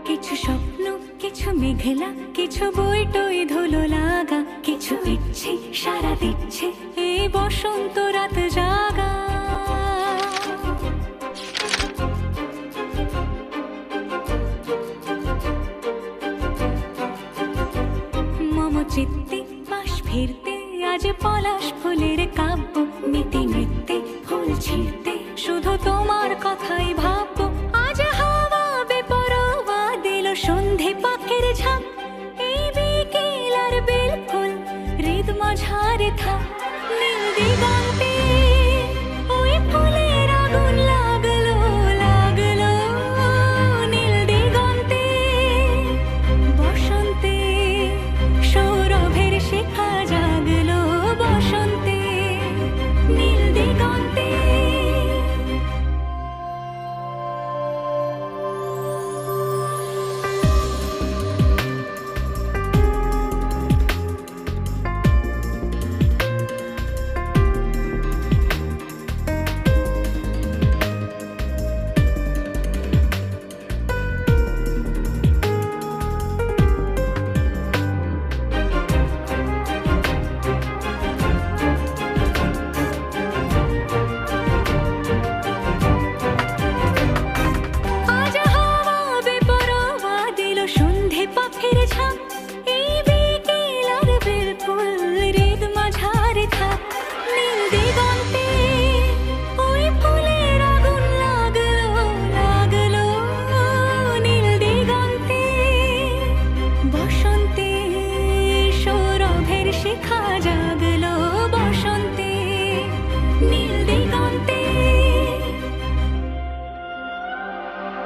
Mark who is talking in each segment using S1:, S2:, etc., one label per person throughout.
S1: কিছু স্বপ্ন, কিছু মেঘলা, কিছু বই টই ধুলো লাগা, কিছু ইচ্ছে সারা দিচ্ছে এই বসন্ত রাত জাগা। মম চিত্তে পাশ ফিরতে আজ পলাশ ফুলের কাব্য, মিটি নৃত্যে ফুল ছিঁড়তে শুধু তোমার কথাই ভাববো। আজ হাওয়া বেপরোয়া দিল সন্ধে পাখির ঝাঁক, এই বিকেল আর বেল ফুল হৃদ মাঝারে থাক। নীল দিগন্তে ওই ফুলের আগুন লাগলো লাগলো, নীল দিগন্তে বসন্তে সৌরভের শিখা জাগলো, বসন্তে নীল দিগন্তে। আজ হাওয়া বেপরোয়া দিল সন্ধে পাখির ঝাঁক, এই বিকেল আর বেল ফুল হৃদ মাঝারে থাক। নীল দিগন্তে ওই ফুলের আগুন লাগলো লাগলো, নীল দিগন্তে বসন্তে সৌরভের শিখা জাগলো, বসন্তে নীল দিগন্তে।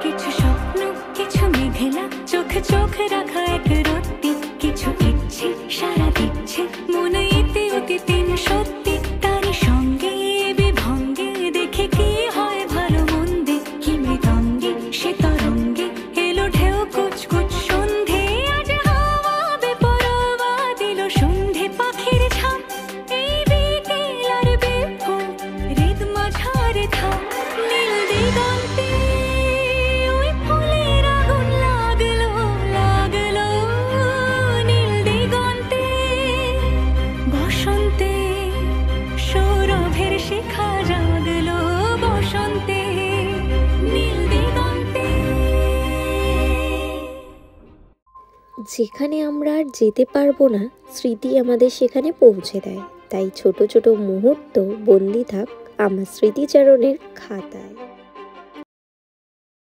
S1: কিছু স্বপ্ন, কিছু মেঘলা, চোখ চোখ রাখা এক রত্তি, কিছু ইচ্ছে সারা দিচ্ছে মন এতে অতি তিন সত্যি। তারই সঙ্গে বিভঙ্গে দেখে কি হয় ভালো মন্দে, কি মৃদঙ্গে সে তরঙ্গে এলো ঢেউ কুচকুচ সন্ধে। আজ হাওয়া বেপরোয়া দিল সন্ধে পাখির ঝাঁক, এই বিকেল আর বেল ফুল হৃদ মাঝারে থাক। নীল দিগন্তে ওই ফুলের আগুন লাগলো লাগলো, নীল দিগন্তে বসন্তে সৌরভের শিখা জাগলো, বসন্তে নীল দিগন্তে।
S2: যেখানে আমরা আর যেতে পারবো না, স্মৃতি আমাদের সেখানে পৌঁছে দেয়। তাই ছোট ছোট মুহূর্ত বন্দি থাক আমার স্মৃতিচারণের খাতায়।